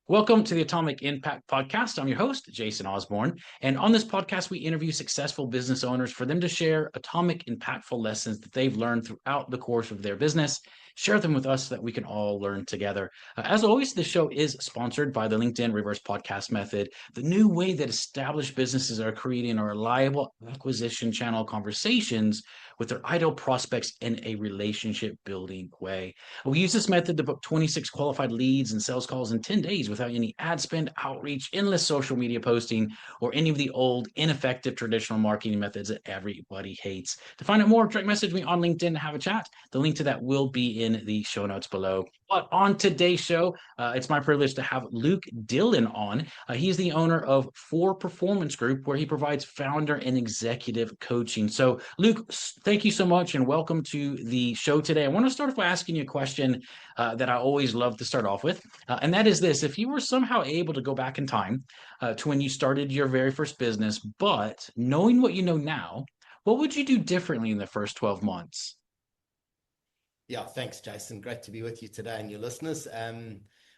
Welcome to the Atomic Impact Podcast. I'm your host, Jason Osborn. And on this podcast, we interview successful business owners for them to share atomic, impactful lessons that they've learned throughout the course of their business. Share them with us so that we can all learn together. As always, this show is sponsored by the LinkedIn Reverse Podcast Method, the new way that established businesses are creating a reliable acquisition channel conversations with their ideal prospects in a relationship building way. We use this method to book 26 qualified leads and sales calls in 10 days without any ad spend, outreach, endless social media posting, or any of the old, ineffective traditional marketing methods that everybody hates. To find out more, direct message me on LinkedIn to have a chat. The link to that will be in the show notes below. But on today's show, it's my privilege to have Luke Dillon on. He's the owner of For Performance Group, where he provides founder and executive coaching. So, Luke, thank you so much and welcome to the show today. I want to start off by asking you a question that I always love to start off with, and that is this: if you were somehow able to go back in time to when you started your very first business, but knowing what you know now, what would you do differently in the first 12 months? Yeah, thanks, Jason. Great to be with you today and your listeners.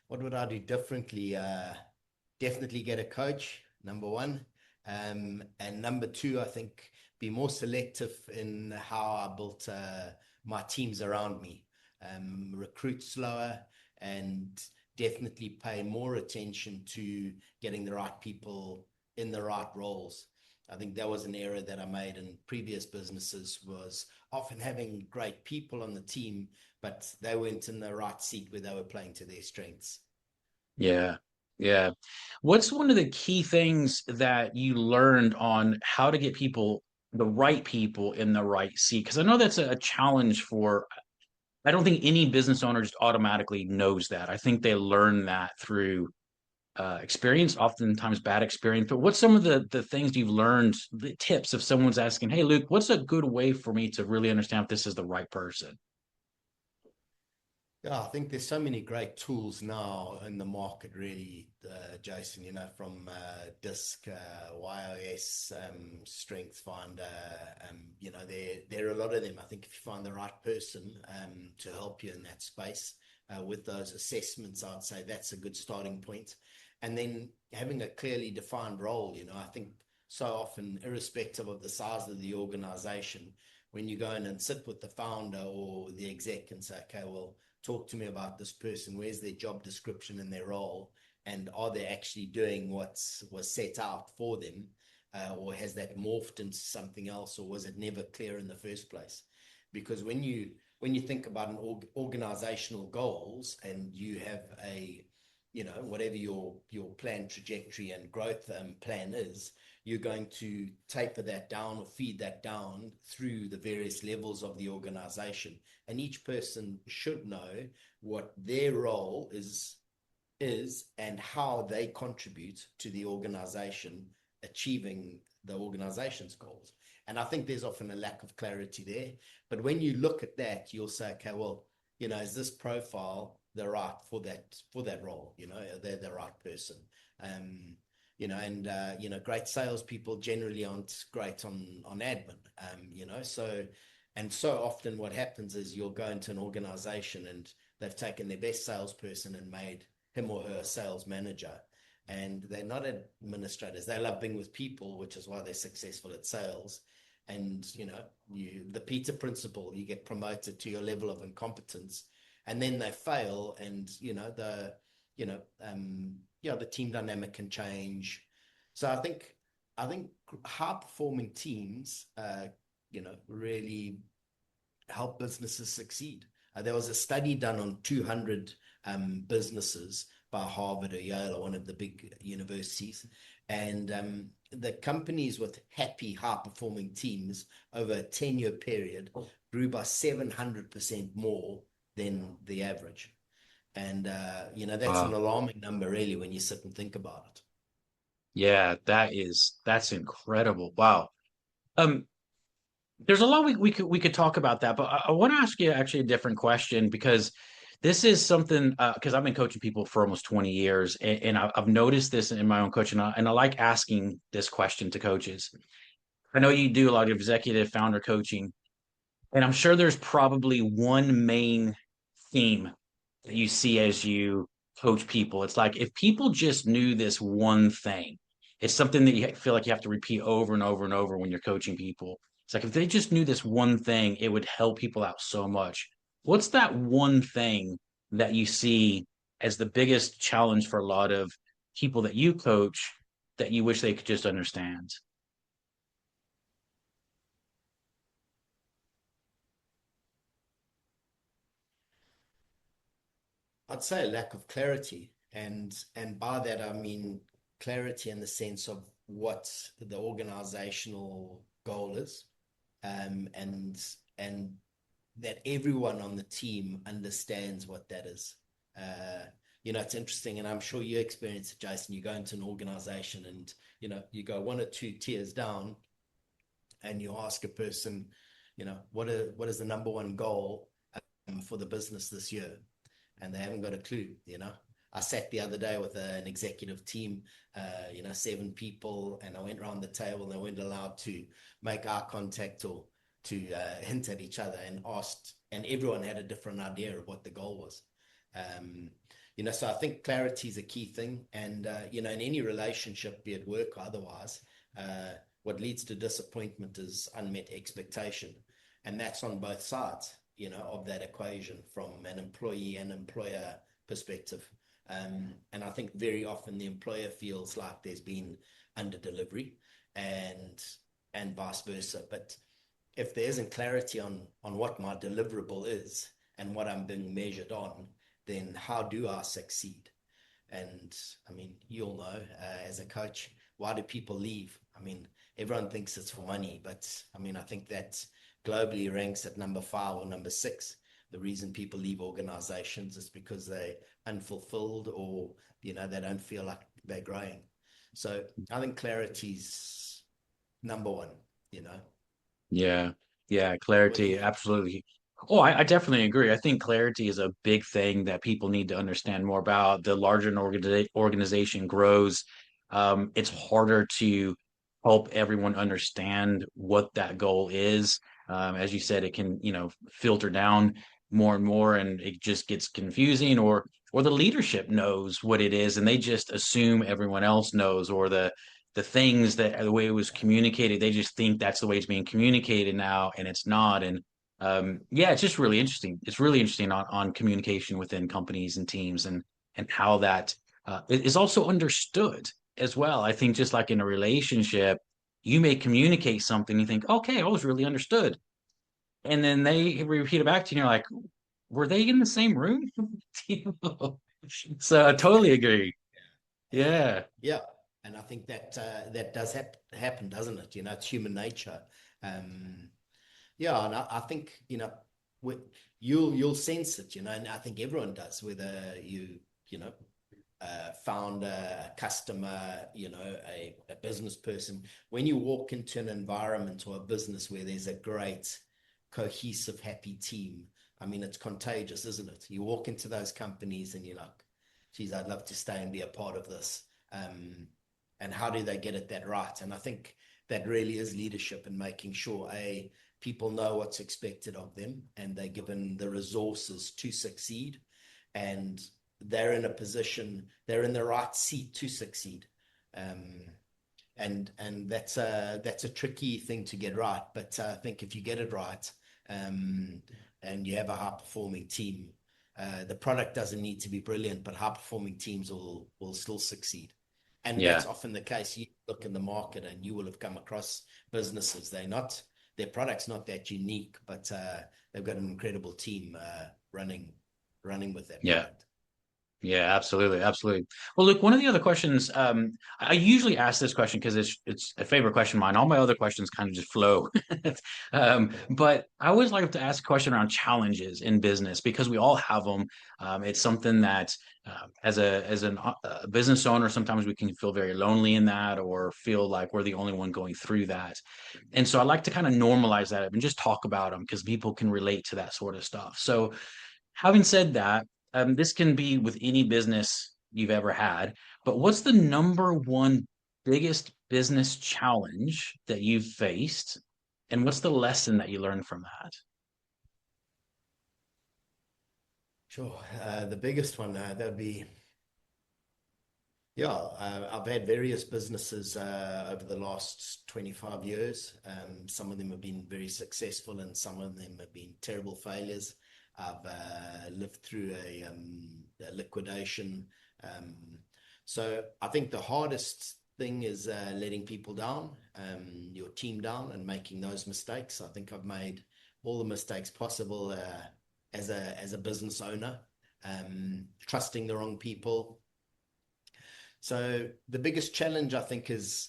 What would I do differently? Definitely get a coach, number one. And number two, I think be more selective in how I built my teams around me. Recruit slower and definitely pay more attention to getting the right people in the right roles. I think that was an error that I made in previous businesses, was often having great people on the team, but they weren't in the right seat where they were playing to their strengths. Yeah. Yeah. What's one of the key things that you learned on how to get people, the right people in the right seat? Because I know that's a challenge for, I don't think any business owner just automatically knows that. I think they learn that through experience, oftentimes bad experience. But what's some of the things you've learned, the tips if someone's asking, hey, Luke, what's a good way for me to really understand if this is the right person? Yeah, I think there's so many great tools now in the market, really, Jason, from DISC, YOS, Strength Finder, there are a lot of them. I think if you find the right person to help you in that space with those assessments, I'd say that's a good starting point. And then having a clearly defined role, I think so often, irrespective of the size of the organization, when you go in and sit with the founder or the exec and say, okay, well, talk to me about this person. Where's their job description and their role? And are they actually doing what was set out for them? Or has that morphed into something else? Or was it never clear in the first place? Because when you think about an organizational goals and you have whatever your plan trajectory and growth plan is, you're going to taper that down or feed that down through the various levels of the organization. And each person should know what their role is and how they contribute to the organization achieving the organization's goals. And I think there's often a lack of clarity there. But when you look at that, you'll say, okay, well, is this profile the right for that role? They're the right person. Great salespeople generally aren't great on admin. So often what happens is you'll go into an organization and they've taken their best salesperson and made him or her a sales manager, and they're not administrators. They love being with people, which is why they're successful at sales. And the Peter principle, you get promoted to your level of incompetence, and then they fail, and the team dynamic can change. So I think high performing teams really help businesses succeed. There was a study done on 200 businesses by Harvard or Yale or one of the big universities, and the companies with happy high performing teams over a 10-year period grew by 700% more than the average. And that's an Wow. alarming number, really, when you sit and think about it. Yeah, that's incredible. Wow. Um, there's a lot we could talk about that, but I want to ask you actually a different question because this is something because I've been coaching people for almost 20 years, and I've noticed this in my own coaching, and I like asking this question to coaches. I know you do a lot of executive founder coaching, and I'm sure there's probably one main theme that you see as you coach people. It's like if people just knew this one thing, it's something that you feel like you have to repeat over and over and over when you're coaching people. It's like if they just knew this one thing, it would help people out so much. What's that one thing that you see as the biggest challenge for a lot of people that you coach that you wish they could just understand? I'd say a lack of clarity, and by that I mean clarity in the sense of what the organizational goal is, and that everyone on the team understands what that is. Uh, it's interesting, and I'm sure you experience it, Jason. You go into an organization, and you go one or two tiers down, and you ask a person, what is the number one goal for the business this year? And they haven't got a clue. I sat the other day with an executive team, 7 people, and I went around the table and they weren't allowed to make eye contact or to hint at each other, and asked, and everyone had a different idea of what the goal was. So I think clarity is a key thing. And, in any relationship, be it work or otherwise, what leads to disappointment is unmet expectation. And that's on both sides, of that equation, from an employee and employer perspective. And I think very often the employer feels like there's been under delivery, and vice versa. But if there isn't clarity on what my deliverable is and what I'm being measured on, then how do I succeed? And I mean, you'll know, as a coach, why do people leave? I mean, everyone thinks it's for money, but I mean, I think that globally ranks at number 5 or number 6. The reason people leave organizations is because they're unfulfilled, or, they don't feel like they're growing. So I think clarity's number one. Yeah, yeah, What do you clarity, think? absolutely. Oh, I definitely agree. I think clarity is a big thing that people need to understand more about. The larger an organization grows, it's harder to help everyone understand what that goal is. As you said, it can, filter down more and more, and it just gets confusing, or the leadership knows what it is, and they just assume everyone else knows, or the things that the way it was communicated, they just think that's the way it's being communicated now, and it's not. And yeah, it's just really interesting. It's really interesting on communication within companies and teams, and how that is also understood as well. I think just like in a relationship, you may communicate something, you think, okay, I was really understood. And then they repeat it back to you, and you're like, were they in the same room? So I totally agree. Yeah. Yeah, and I think that that does happen, doesn't it? It's human nature. Um, yeah, and I think with, you'll sense it, and I think everyone does, whether you know founder, a customer, a business person. When you walk into an environment or a business where there's a great, cohesive, happy team, I mean, it's contagious, isn't it? You walk into those companies and you're like, geez, I'd love to stay and be a part of this. And how do they get it that right? And I think that really is leadership, and making sure people know what's expected of them, and they're given the resources to succeed, and they're in a position, they're in the right seat to succeed. Um, and that's a tricky thing to get right. But I think if you get it right, and you have a high performing team, the product doesn't need to be brilliant, but high performing teams will still succeed. And Yeah. that's often the case. You look in the market and you will have come across businesses. Their product's not that unique, but they've got an incredible team running with that Yeah. product. Yeah, absolutely, absolutely. Well, look, one of the other questions, I usually ask this question because it's a favorite question of mine. All my other questions kind of just flow. But I always like to ask a question around challenges in business, because we all have them. It's something that, as a business owner, sometimes we can feel very lonely in that, or feel like we're the only one going through that. And so I like to kind of normalize that and just talk about them, because people can relate to that sort of stuff. So, having said that, this can be with any business you've ever had, but what's the number one biggest business challenge that you've faced? And what's the lesson that you learned from that? Sure. The biggest one, that'd be Yeah, I've had various businesses over the last 25 years. Some of them have been very successful and some of them have been terrible failures. I've lived through a liquidation. Um, so I think the hardest thing is letting people down, your team down, and making those mistakes. I think I've made all the mistakes possible as a business owner, trusting the wrong people. So the biggest challenge I think is,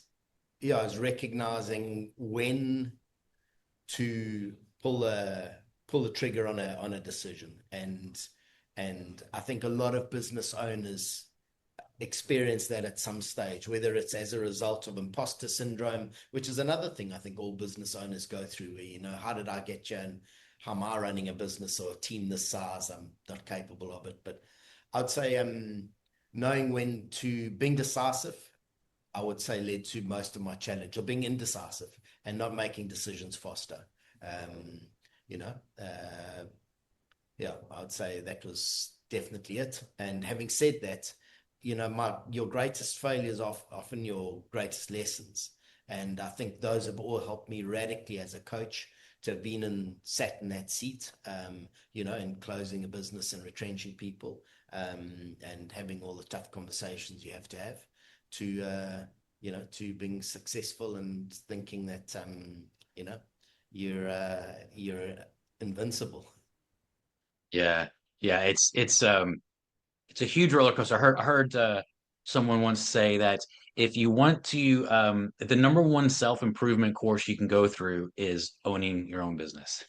yeah, is recognizing when to pull the trigger on a decision. And I think a lot of business owners experience that at some stage, whether it's as a result of imposter syndrome, which is another thing I think all business owners go through, where, how did I get here, and how am I running a business or a team this size? I'm not capable of it. But I'd say knowing when to being decisive, I would say, led to most of my challenge, or being indecisive and not making decisions faster. Um, you know, yeah, I would say that was definitely it. And having said that, your greatest failures are often your greatest lessons. And I think those have all helped me radically as a coach to have sat in that seat, in closing a business and retrenching people, and having all the tough conversations you have to have to being successful and thinking that, you're invincible. Yeah, yeah, it's a huge roller coaster. I heard someone once say that if you want to, the number one self-improvement course you can go through is owning your own business.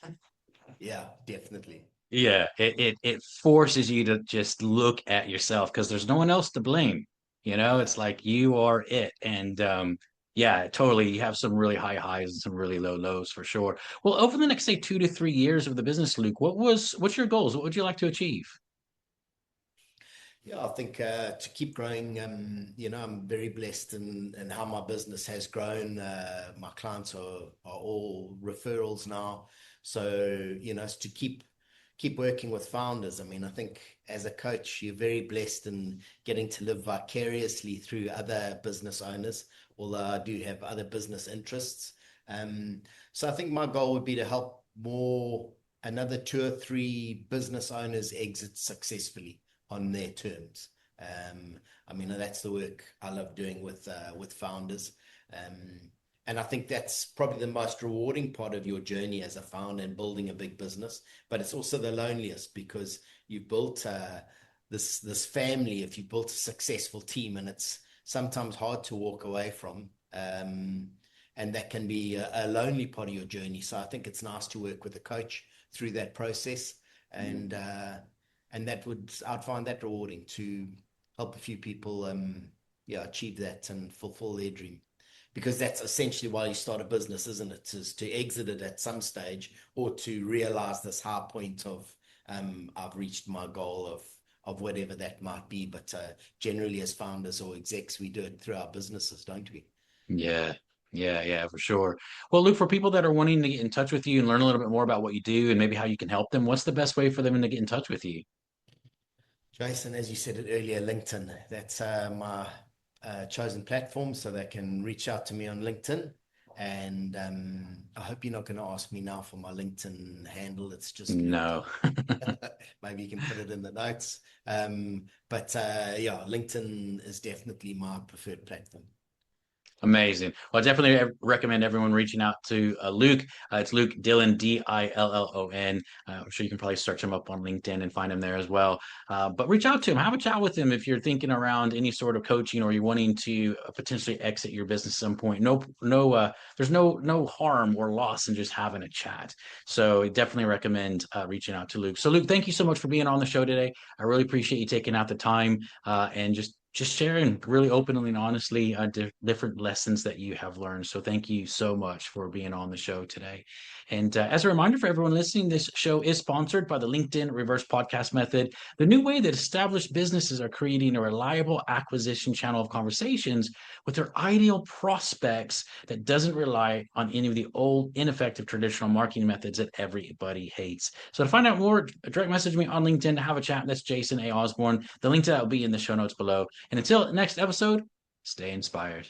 Yeah, definitely. Yeah, it forces you to just look at yourself because there's no one else to blame. Yeah. It's like you are it. And yeah, totally. You have some really high highs and some really low lows for sure. Well, over the next, say, 2 to 3 years of the business, Luke, what's your goals? What would you like to achieve? Yeah, I think to keep growing, I'm very blessed in how my business has grown. My clients are all referrals now. So, it's to keep working with founders. I mean, I think as a coach, you're very blessed in getting to live vicariously through other business owners, although I do have other business interests. So I think my goal would be to help another two or three business owners exit successfully on their terms. Um, I mean, that's the work I love doing with founders. Um, and I think that's probably the most rewarding part of your journey as a founder and building a big business. But it's also the loneliest because you've built this family. If you built a successful team, and it's sometimes hard to walk away from. And that can be a lonely part of your journey. So I think it's nice to work with a coach through that process, and I'd find that rewarding to help a few people, achieve that and fulfill their dream, because that's essentially why you start a business, isn't it? Is to exit it at some stage, or to realize this high point of, I've reached my goal of whatever that might be. But generally, as founders or execs, we do it through our businesses, don't we? Yeah, yeah, for sure. Well, Luke, for people that are wanting to get in touch with you and learn a little bit more about what you do and maybe how you can help them, what's the best way for them to get in touch with you? Jason, as you said it earlier, LinkedIn. That's my chosen platform, so they can reach out to me on LinkedIn. And I hope you're not going to ask me now for my LinkedIn handle. It's just Luke No. Dillon. Maybe you can put it in the notes. But yeah, LinkedIn is definitely my preferred platform. Amazing. Well, I definitely recommend everyone reaching out to Luke. It's Luke Dillon, Dillon. I'm sure you can probably search him up on LinkedIn and find him there as well. But reach out to him, have a chat with him if you're thinking around any sort of coaching or you're wanting to potentially exit your business at some point. There's no harm or loss in just having a chat. So I definitely recommend reaching out to Luke. So Luke, thank you so much for being on the show today. I really appreciate you taking out the time and just sharing really openly and honestly different lessons that you have learned. So thank you so much for being on the show today. And as a reminder for everyone listening, this show is sponsored by the LinkedIn Reverse Podcast Method, the new way that established businesses are creating a reliable acquisition channel of conversations with their ideal prospects that doesn't rely on any of the old, ineffective traditional marketing methods that everybody hates. So to find out more, direct message me on LinkedIn to have a chat. That's Jason A. Osborn. The link to that will be in the show notes below. And until next episode, stay inspired.